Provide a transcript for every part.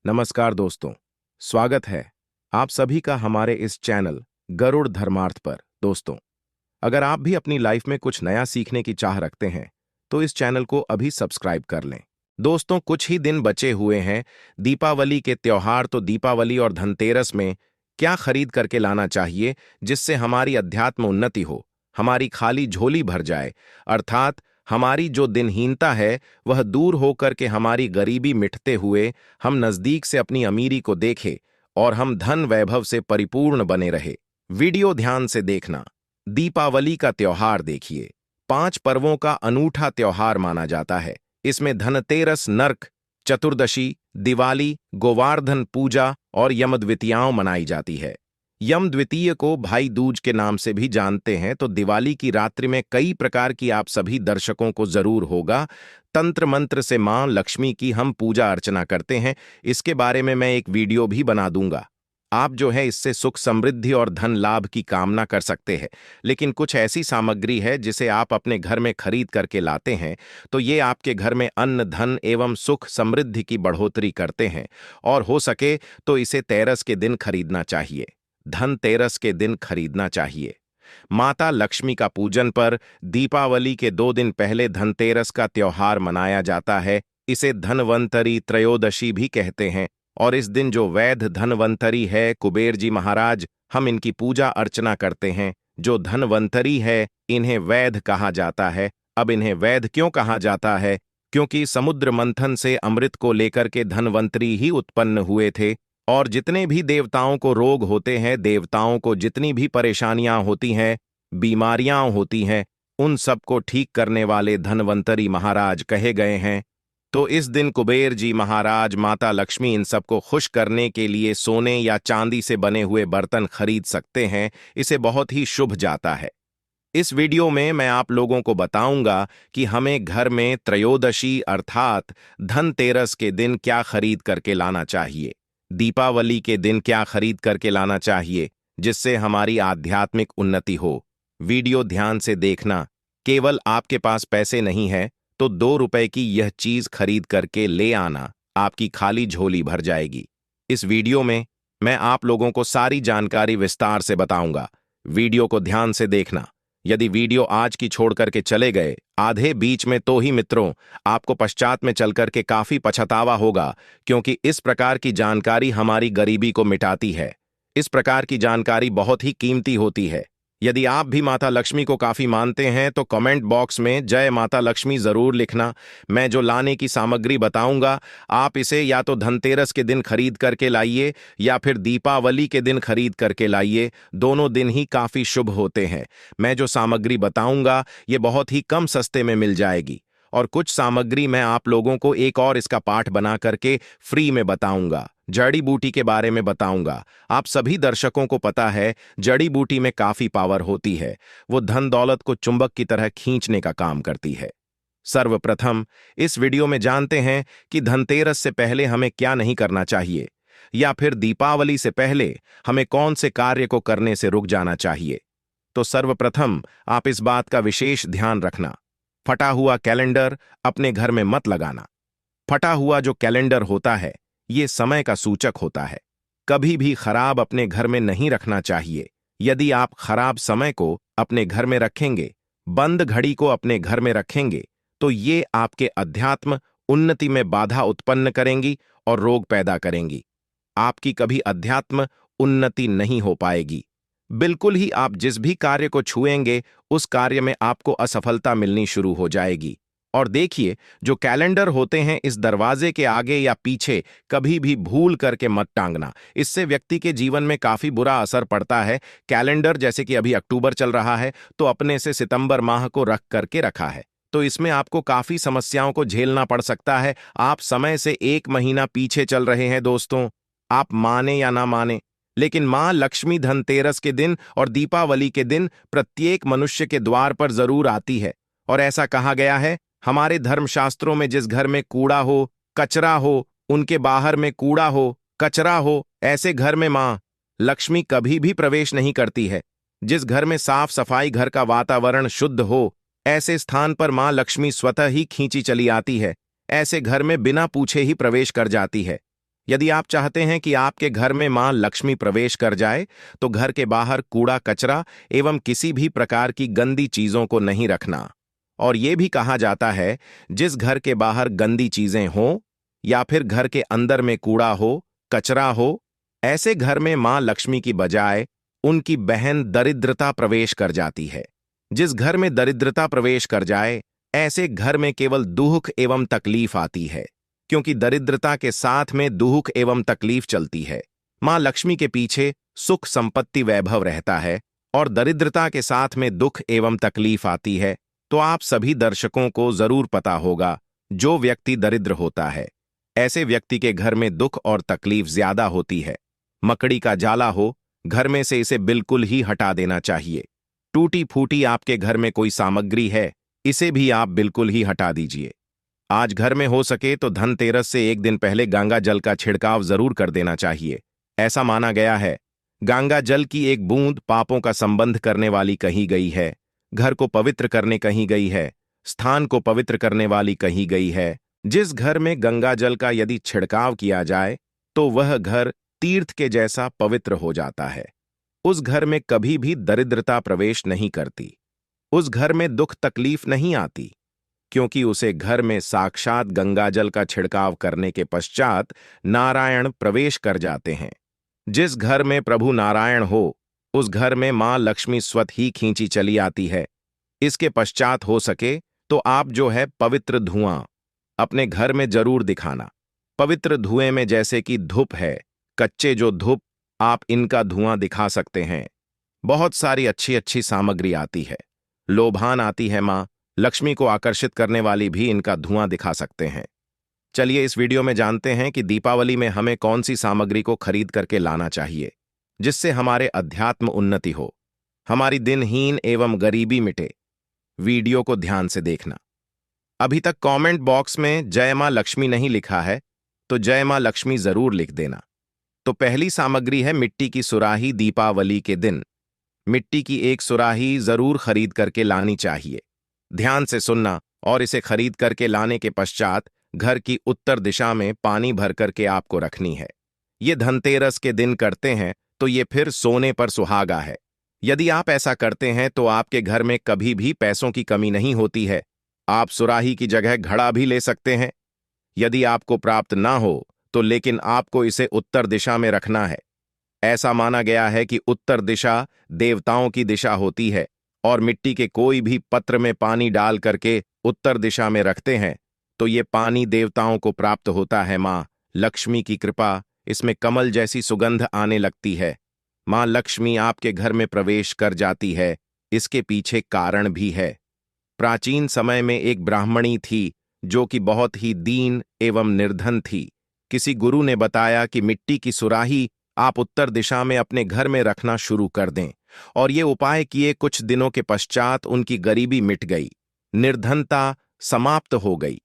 नमस्कार दोस्तों, स्वागत है आप सभी का हमारे इस चैनल गरुड़ धर्मार्थ पर। दोस्तों, अगर आप भी अपनी लाइफ में कुछ नया सीखने की चाह रखते हैं तो इस चैनल को अभी सब्सक्राइब कर लें। दोस्तों, कुछ ही दिन बचे हुए हैं दीपावली के त्योहार। तो दीपावली और धनतेरस में क्या खरीद करके लाना चाहिए जिससे हमारी अध्यात्म उन्नति हो, हमारी खाली झोली भर जाए, अर्थात हमारी जो दिनहीनता है वह दूर होकर के हमारी गरीबी मिटते हुए हम नजदीक से अपनी अमीरी को देखें और हम धन वैभव से परिपूर्ण बने रहे। वीडियो ध्यान से देखना। दीपावली का त्योहार देखिए, 5 पर्वों का अनूठा त्योहार माना जाता है। इसमें धनतेरस, नरक चतुर्दशी, दिवाली, गोवर्धन पूजा और यमद्वितीयाओं मनाई जाती है। यम द्वितीय को भाई दूज के नाम से भी जानते हैं। तो दिवाली की रात्रि में कई प्रकार की आप सभी दर्शकों को जरूर होगा तंत्र मंत्र से मां लक्ष्मी की हम पूजा अर्चना करते हैं। इसके बारे में मैं एक वीडियो भी बना दूंगा। आप जो है इससे सुख समृद्धि और धन लाभ की कामना कर सकते हैं। लेकिन कुछ ऐसी सामग्री है जिसे आप अपने घर में खरीद करके लाते हैं तो ये आपके घर में अन्न, धन एवं सुख समृद्धि की बढ़ोतरी करते हैं। और हो सके तो इसे तेरस के दिन खरीदना चाहिए, धनतेरस के दिन खरीदना चाहिए। माता लक्ष्मी का पूजन पर दीपावली के 2 दिन पहले धनतेरस का त्योहार मनाया जाता है। इसे धनवंतरी त्रयोदशी भी कहते हैं। और इस दिन जो वैध धनवंतरी है, कुबेर जी महाराज, हम इनकी पूजा अर्चना करते हैं। जो धनवंतरी है इन्हें वैध कहा जाता है। अब इन्हें वैध क्यों कहा जाता है? क्योंकि समुद्र मंथन से अमृत को लेकर के धनवंतरी ही उत्पन्न हुए थे। और जितने भी देवताओं को रोग होते हैं, देवताओं को जितनी भी परेशानियां होती हैं, बीमारियां होती हैं, उन सबको ठीक करने वाले धनवंतरी महाराज कहे गए हैं। तो इस दिन कुबेर जी महाराज, माता लक्ष्मी इन सबको खुश करने के लिए सोने या चांदी से बने हुए बर्तन खरीद सकते हैं। इसे बहुत ही शुभ जाता है। इस वीडियो में मैं आप लोगों को बताऊंगा कि हमें घर में त्रयोदशी अर्थात धनतेरस के दिन क्या खरीद करके लाना चाहिए, दीपावली के दिन क्या खरीद करके लाना चाहिए जिससे हमारी आध्यात्मिक उन्नति हो। वीडियो ध्यान से देखना। केवल आपके पास पैसे नहीं है तो 2 रुपए की यह चीज खरीद करके ले आना, आपकी खाली झोली भर जाएगी। इस वीडियो में मैं आप लोगों को सारी जानकारी विस्तार से बताऊंगा। वीडियो को ध्यान से देखना। यदि वीडियो आज की छोड़ करके चले गए आधे बीच में तो ही मित्रों, आपको पश्चात में चल करके काफी पछतावा होगा, क्योंकि इस प्रकार की जानकारी हमारी गरीबी को मिटाती है। इस प्रकार की जानकारी बहुत ही कीमती होती है। यदि आप भी माता लक्ष्मी को काफी मानते हैं तो कमेंट बॉक्स में जय माता लक्ष्मी जरूर लिखना। मैं जो लाने की सामग्री बताऊंगा आप इसे या तो धनतेरस के दिन खरीद करके लाइए या फिर दीपावली के दिन खरीद करके लाइए। दोनों दिन ही काफी शुभ होते हैं। मैं जो सामग्री बताऊंगा ये बहुत ही कम सस्ते में मिल जाएगी। और कुछ सामग्री मैं आप लोगों को एक और इसका पाठ बना करके फ्री में बताऊंगा। जड़ी बूटी के बारे में बताऊंगा। आप सभी दर्शकों को पता है जड़ी बूटी में काफी पावर होती है। वो धन दौलत को चुंबक की तरह खींचने का काम करती है। सर्वप्रथम इस वीडियो में जानते हैं कि धनतेरस से पहले हमें क्या नहीं करना चाहिए, या फिर दीपावली से पहले हमें कौन से कार्य को करने से रुक जाना चाहिए। तो सर्वप्रथम आप इस बात का विशेष ध्यान रखना, फटा हुआ कैलेंडर अपने घर में मत लगाना। फटा हुआ जो कैलेंडर होता है ये समय का सूचक होता है। कभी भी खराब अपने घर में नहीं रखना चाहिए। यदि आप खराब समय को अपने घर में रखेंगे, बंद घड़ी को अपने घर में रखेंगे, तो ये आपके अध्यात्म उन्नति में बाधा उत्पन्न करेंगी और रोग पैदा करेंगी। आपकी कभी अध्यात्म उन्नति नहीं हो पाएगी। बिल्कुल ही आप जिस भी कार्य को छुएंगे उस कार्य में आपको असफलता मिलनी शुरू हो जाएगी। और देखिए, जो कैलेंडर होते हैं इस दरवाजे के आगे या पीछे कभी भी भूल करके मत टांगना। इससे व्यक्ति के जीवन में काफी बुरा असर पड़ता है। कैलेंडर जैसे कि अभी अक्टूबर चल रहा है तो अपने से सितंबर माह को रख करके रखा है, तो इसमें आपको काफी समस्याओं को झेलना पड़ सकता है। आप समय से 1 महीना पीछे चल रहे हैं। दोस्तों, आप माने या ना माने, लेकिन मां लक्ष्मी धनतेरस के दिन और दीपावली के दिन प्रत्येक मनुष्य के द्वार पर जरूर आती है। और ऐसा कहा गया है हमारे धर्मशास्त्रों में, जिस घर में कूड़ा हो, कचरा हो, उनके बाहर में कूड़ा हो, कचरा हो, ऐसे घर में मां लक्ष्मी कभी भी प्रवेश नहीं करती है। जिस घर में साफ सफाई, घर का वातावरण शुद्ध हो, ऐसे स्थान पर मां लक्ष्मी स्वतः ही खींची चली आती है। ऐसे घर में बिना पूछे ही प्रवेश कर जाती है। यदि आप चाहते हैं कि आपके घर में मां लक्ष्मी प्रवेश कर जाए, तो घर के बाहर कूड़ा कचरा एवं किसी भी प्रकार की गंदी चीजों को नहीं रखना। और ये भी कहा जाता है, जिस घर के बाहर गंदी चीजें हों या फिर घर के अंदर में कूड़ा हो, कचरा हो, ऐसे घर में मां लक्ष्मी की बजाय उनकी बहन दरिद्रता प्रवेश कर जाती है। जिस घर में दरिद्रता प्रवेश कर जाए, ऐसे घर में केवल दुख एवं तकलीफ आती है, क्योंकि दरिद्रता के साथ में दुख एवं तकलीफ चलती है। मां लक्ष्मी के पीछे सुख संपत्ति वैभव रहता है और दरिद्रता के साथ में दुख एवं तकलीफ आती है। तो आप सभी दर्शकों को जरूर पता होगा, जो व्यक्ति दरिद्र होता है, ऐसे व्यक्ति के घर में दुख और तकलीफ ज्यादा होती है। मकड़ी का जाला हो, घर में से इसे बिल्कुल ही हटा देना चाहिए। टूटी फूटी आपके घर में कोई सामग्री है, इसे भी आप बिल्कुल ही हटा दीजिए। आज घर में हो सके तो धनतेरस से एक दिन पहले गंगा जल का छिड़काव जरूर कर देना चाहिए। ऐसा माना गया है, गंगा जल की एक बूंद पापों का संबंध करने वाली कही गई है, घर को पवित्र करने कही गई है, स्थान को पवित्र करने वाली कही गई है। जिस घर में गंगा जल का यदि छिड़काव किया जाए, तो वह घर तीर्थ के जैसा पवित्र हो जाता है। उस घर में कभी भी दरिद्रता प्रवेश नहीं करती, उस घर में दुख तकलीफ नहीं आती, क्योंकि उसे घर में साक्षात गंगाजल का छिड़काव करने के पश्चात नारायण प्रवेश कर जाते हैं। जिस घर में प्रभु नारायण हो, उस घर में मां लक्ष्मी स्वतः ही खींची चली आती है। इसके पश्चात हो सके तो आप जो है पवित्र धुआं अपने घर में जरूर दिखाना। पवित्र धुएं में जैसे कि धूप है, कच्चे जो धूप, आप इनका धुआं दिखा सकते हैं। बहुत सारी अच्छी अच्छी सामग्री आती है, लोभान आती है, मां लक्ष्मी को आकर्षित करने वाली भी इनका धुआं दिखा सकते हैं। चलिए इस वीडियो में जानते हैं कि दीपावली में हमें कौन सी सामग्री को खरीद करके लाना चाहिए, जिससे हमारे अध्यात्म उन्नति हो, हमारी दिनहीन एवं गरीबी मिटे। वीडियो को ध्यान से देखना। अभी तक कमेंट बॉक्स में जय मां लक्ष्मी नहीं लिखा है, तो जय मां लक्ष्मी जरूर लिख देना। तो पहली सामग्री है मिट्टी की सुराही। दीपावली के दिन मिट्टी की एक सुराही जरूर खरीद करके लानी चाहिए। ध्यान से सुनना, और इसे खरीद करके लाने के पश्चात घर की उत्तर दिशा में पानी भर करके आपको रखनी है। ये धनतेरस के दिन करते हैं, तो ये फिर सोने पर सुहागा है। यदि आप ऐसा करते हैं तो आपके घर में कभी भी पैसों की कमी नहीं होती है। आप सुराही की जगह घड़ा भी ले सकते हैं। यदि आपको प्राप्त ना हो तो लेकिन आपको इसे उत्तर दिशा में रखना है। ऐसा माना गया है कि उत्तर दिशा देवताओं की दिशा होती है, और मिट्टी के कोई भी पत्र में पानी डाल करके उत्तर दिशा में रखते हैं तो ये पानी देवताओं को प्राप्त होता है। मां लक्ष्मी की कृपा, इसमें कमल जैसी सुगंध आने लगती है। मां लक्ष्मी आपके घर में प्रवेश कर जाती है। इसके पीछे कारण भी है। प्राचीन समय में एक ब्राह्मणी थी, जो कि बहुत ही दीन एवं निर्धन थी। किसी गुरु ने बताया कि मिट्टी की सुराही आप उत्तर दिशा में अपने घर में रखना शुरू कर दें, और ये उपाय किए कुछ दिनों के पश्चात उनकी गरीबी मिट गई, निर्धनता समाप्त हो गई।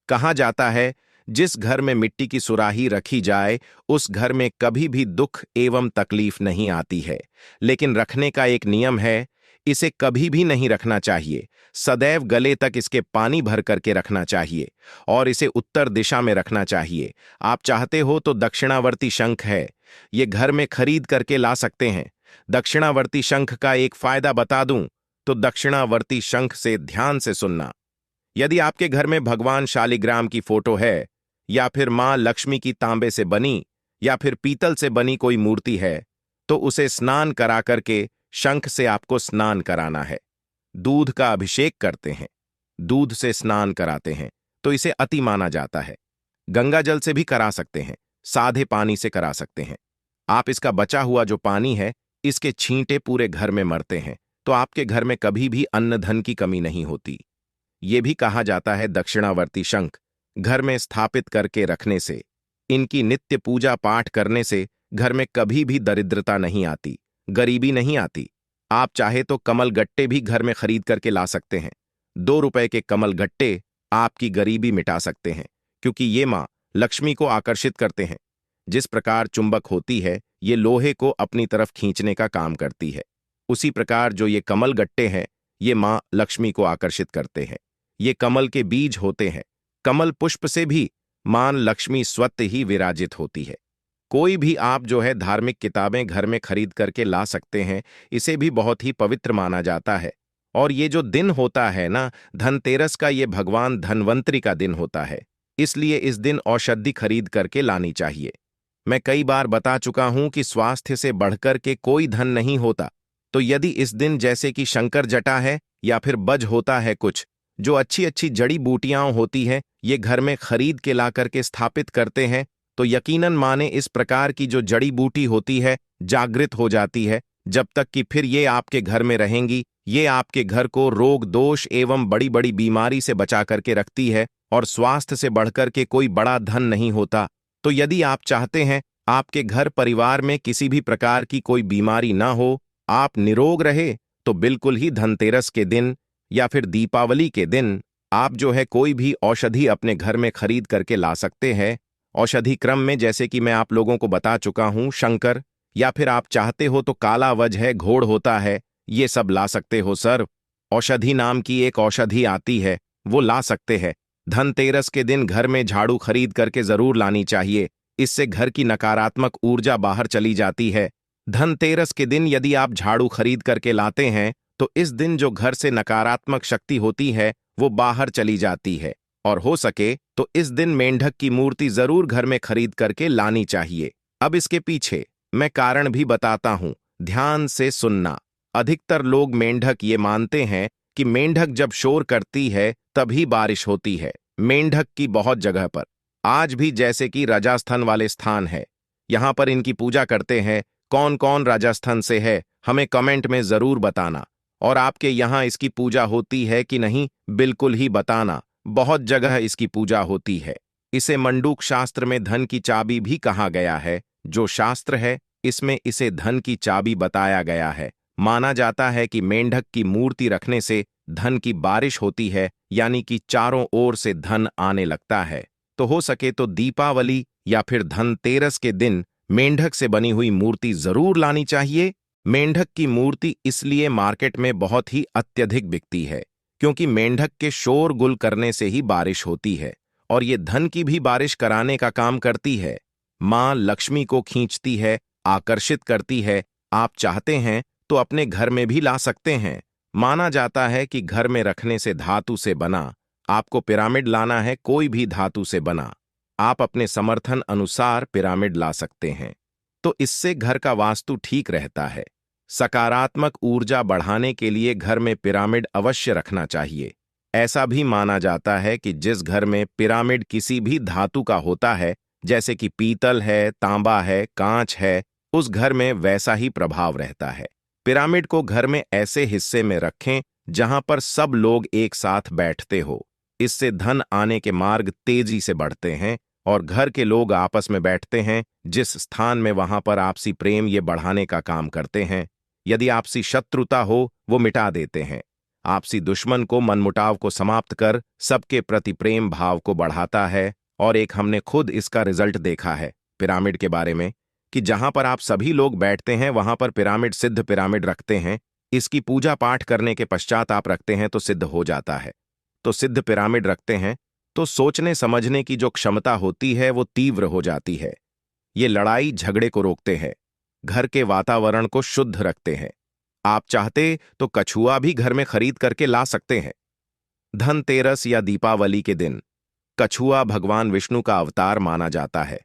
कहा जाता है, जिस घर में मिट्टी की सुराही रखी जाए, उस घर में कभी भी दुख एवं तकलीफ नहीं आती है। लेकिन रखने का एक नियम है, इसे कभी भी नहीं रखना चाहिए। सदैव गले तक इसके पानी भर करके रखना चाहिए, और इसे उत्तर दिशा में रखना चाहिए। आप चाहते हो तो दक्षिणावर्ती शंख है, ये घर में खरीद करके ला सकते हैं। दक्षिणावर्ती शंख का एक फायदा बता दूं, तो दक्षिणावर्ती शंख से ध्यान से सुनना। यदि आपके घर में भगवान शालिग्राम की फोटो है, या फिर मां लक्ष्मी की तांबे से बनी या फिर पीतल से बनी कोई मूर्ति है, तो उसे स्नान करा करके शंख से आपको स्नान कराना है। दूध का अभिषेक करते हैं, दूध से स्नान कराते हैं, तो इसे अति माना जाता है। गंगा जल से भी करा सकते हैं, साधे पानी से करा सकते हैं। आप इसका बचा हुआ जो पानी है, इसके छींटे पूरे घर में मरते हैं, तो आपके घर में कभी भी अन्न धन की कमी नहीं होती। ये भी कहा जाता है, दक्षिणावर्ती शंख घर में स्थापित करके रखने से, इनकी नित्य पूजा पाठ करने से घर में कभी भी दरिद्रता नहीं आती, गरीबी नहीं आती। आप चाहे तो कमल गट्टे भी घर में खरीद करके ला सकते हैं। 2 रुपए के कमल गट्टे आपकी गरीबी मिटा सकते हैं, क्योंकि ये मां लक्ष्मी को आकर्षित करते हैं। जिस प्रकार चुंबक होती है, ये लोहे को अपनी तरफ खींचने का काम करती है, उसी प्रकार जो ये कमल गट्टे हैं, ये मां लक्ष्मी को आकर्षित करते हैं। ये कमल के बीज होते हैं। कमल पुष्प से भी मां लक्ष्मी स्वतः ही विराजित होती है। कोई भी आप जो है धार्मिक किताबें घर में खरीद करके ला सकते हैं, इसे भी बहुत ही पवित्र माना जाता है। और ये जो दिन होता है ना, धनतेरस का, ये भगवान धनवंतरी का दिन होता है, इसलिए इस दिन औषधि खरीद करके लानी चाहिए। मैं कई बार बता चुका हूं कि स्वास्थ्य से बढ़कर के कोई धन नहीं होता। तो यदि इस दिन जैसे कि शंकर जटा है या फिर बज होता है, कुछ जो अच्छी अच्छी जड़ी बूटियां होती है, ये घर में खरीद के ला करके स्थापित करते हैं, तो यकीनन माने इस प्रकार की जो जड़ी बूटी होती है जागृत हो जाती है। जब तक कि फिर ये आपके घर में रहेंगी, ये आपके घर को रोग दोष एवं बड़ी बड़ी बीमारी से बचा करके रखती है, और स्वास्थ्य से बढ़कर के कोई बड़ा धन नहीं होता। तो यदि आप चाहते हैं आपके घर परिवार में किसी भी प्रकार की कोई बीमारी ना हो, आप निरोग रहे, तो बिल्कुल ही धनतेरस के दिन या फिर दीपावली के दिन आप जो है कोई भी औषधि अपने घर में खरीद करके ला सकते हैं। औषधि क्रम में जैसे कि मैं आप लोगों को बता चुका हूं, शंकर, या फिर आप चाहते हो तो काला वज है, घोड़ होता है, ये सब ला सकते हो सर। औषधि नाम की एक औषधि आती है, वो ला सकते हैं। धनतेरस के दिन घर में झाड़ू खरीद करके जरूर लानी चाहिए, इससे घर की नकारात्मक ऊर्जा बाहर चली जाती है। धनतेरस के दिन यदि आप झाड़ू खरीद करके लाते हैं, तो इस दिन जो घर से नकारात्मक शक्ति होती है वो बाहर चली जाती है। और हो सके तो इस दिन मेंढक की मूर्ति जरूर घर में खरीद करके लानी चाहिए। अब इसके पीछे मैं कारण भी बताता हूं, ध्यान से सुनना। अधिकतर लोग मेंढक ये मानते हैं कि मेंढक जब शोर करती है तभी बारिश होती है। मेंढक की बहुत जगह पर आज भी जैसे कि राजस्थान वाले स्थान है, यहां पर इनकी पूजा करते हैं। कौन कौन राजस्थान से है हमें कमेंट में जरूर बताना। और आपके यहां इसकी पूजा होती है कि नहीं, बिल्कुल ही बताना। बहुत जगह इसकी पूजा होती है। इसे मंडूक शास्त्र में धन की चाबी भी कहा गया है। जो शास्त्र है इसमें इसे धन की चाबी बताया गया है। माना जाता है कि मेंढक की मूर्ति रखने से धन की बारिश होती है, यानी कि चारों ओर से धन आने लगता है। तो हो सके तो दीपावली या फिर धनतेरस के दिन मेंढक से बनी हुई मूर्ति जरूर लानी चाहिए। मेंढक की मूर्ति इसलिए मार्केट में बहुत ही अत्यधिक बिकती है, क्योंकि मेंढक के शोर गुल करने से ही बारिश होती है, और ये धन की भी बारिश कराने का काम करती है। मां लक्ष्मी को खींचती है, आकर्षित करती है। आप चाहते हैं तो अपने घर में भी ला सकते हैं। माना जाता है कि घर में रखने से धातु से बना, आपको पिरामिड लाना है, कोई भी धातु से बना, आप अपने समर्थन अनुसार पिरामिड ला सकते हैं। तो इससे घर का वास्तु ठीक रहता है। सकारात्मक ऊर्जा बढ़ाने के लिए घर में पिरामिड अवश्य रखना चाहिए। ऐसा भी माना जाता है कि जिस घर में पिरामिड किसी भी धातु का होता है, जैसे कि पीतल है, तांबा है, कांच है, उस घर में वैसा ही प्रभाव रहता है। पिरामिड को घर में ऐसे हिस्से में रखें जहां पर सब लोग एक साथ बैठते हो। इससे धन आने के मार्ग तेजी से बढ़ते हैं, और घर के लोग आपस में बैठते हैं जिस स्थान में, वहां पर आपसी प्रेम ये बढ़ाने का काम करते हैं। यदि आपसी शत्रुता हो वो मिटा देते हैं। आपसी दुश्मन को, मनमुटाव को समाप्त कर सबके प्रति प्रेम भाव को बढ़ाता है। और एक हमने खुद इसका रिजल्ट देखा है पिरामिड के बारे में, कि जहां पर आप सभी लोग बैठते हैं वहां पर पिरामिड, सिद्ध पिरामिड रखते हैं। इसकी पूजा पाठ करने के पश्चात आप रखते हैं तो सिद्ध हो जाता है। तो सिद्ध पिरामिड रखते हैं तो सोचने समझने की जो क्षमता होती है वो तीव्र हो जाती है। ये लड़ाई झगड़े को रोकते हैं, घर के वातावरण को शुद्ध रखते हैं। आप चाहते तो कछुआ भी घर में खरीद करके ला सकते हैं। धनतेरस या दीपावली के दिन कछुआ भगवान विष्णु का अवतार माना जाता है,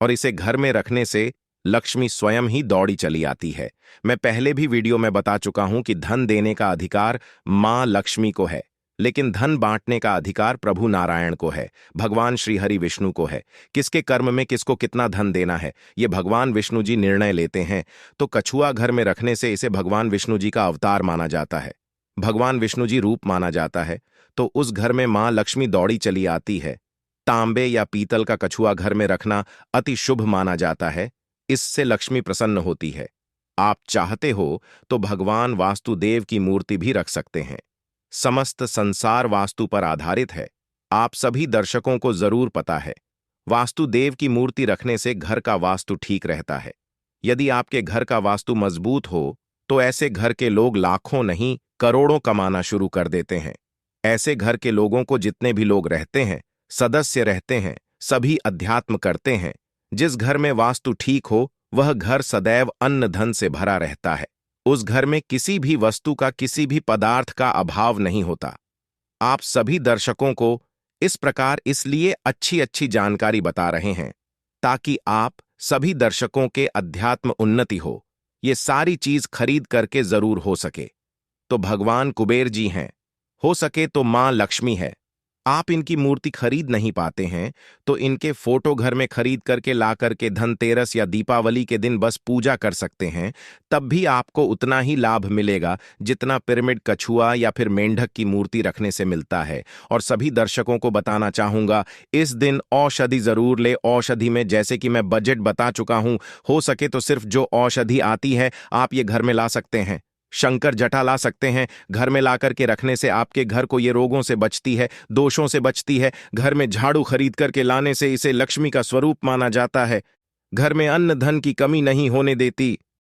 और इसे घर में रखने से लक्ष्मी स्वयं ही दौड़ी चली आती है। मैं पहले भी वीडियो में बता चुका हूं कि धन देने का अधिकार मां लक्ष्मी को है, लेकिन धन बांटने का अधिकार प्रभु नारायण को है, भगवान श्री हरि विष्णु को है। किसके कर्म में किसको कितना धन देना है ये भगवान विष्णु जी निर्णय लेते हैं। तो कछुआ घर में रखने से इसे भगवान विष्णु जी का अवतार माना जाता है, भगवान विष्णु जी रूप माना जाता है। तो उस घर में मां लक्ष्मी दौड़ी चली आती है। तांबे या पीतल का कछुआ घर में रखना अति शुभ माना जाता है, इससे लक्ष्मी प्रसन्न होती है। आप चाहते हो तो भगवान वास्तुदेव की मूर्ति भी रख सकते हैं। समस्त संसार वास्तु पर आधारित है, आप सभी दर्शकों को जरूर पता है। वास्तुदेव की मूर्ति रखने से घर का वास्तु ठीक रहता है। यदि आपके घर का वास्तु मजबूत हो तो ऐसे घर के लोग लाखों नहीं करोड़ों कमाना शुरू कर देते हैं। ऐसे घर के लोगों को जितने भी लोग रहते हैं, सदस्य रहते हैं, सभी अध्यात्म करते हैं। जिस घर में वास्तु ठीक हो वह घर सदैव अन्न धन से भरा रहता है। उस घर में किसी भी वस्तु का, किसी भी पदार्थ का अभाव नहीं होता। आप सभी दर्शकों को इस प्रकार इसलिए अच्छी अच्छी जानकारी बता रहे हैं ताकि आप सभी दर्शकों के अध्यात्म उन्नति हो। ये सारी चीज खरीद करके जरूर हो सके तो भगवान कुबेर जी हैं, हो सके तो मां लक्ष्मी है। आप इनकी मूर्ति खरीद नहीं पाते हैं तो इनके फोटो घर में खरीद करके ला करके धनतेरस या दीपावली के दिन बस पूजा कर सकते हैं। तब भी आपको उतना ही लाभ मिलेगा जितना पिरामिड, कछुआ या फिर मेंढक की मूर्ति रखने से मिलता है। और सभी दर्शकों को बताना चाहूंगा, इस दिन औषधि जरूर ले। औषधि में जैसे कि मैं बजट बता चुका हूं, हो सके तो सिर्फ जो औषधि आती है आप ये घर में ला सकते हैं। शंकर जटा ला सकते हैं। घर में लाकर के रखने से आपके घर को ये रोगों से बचती है, दोषों से बचती है। घर में झाड़ू खरीद करके लाने से इसे लक्ष्मी का स्वरूप माना जाता है। घर में अन्न धन की कमी नहीं होने देती।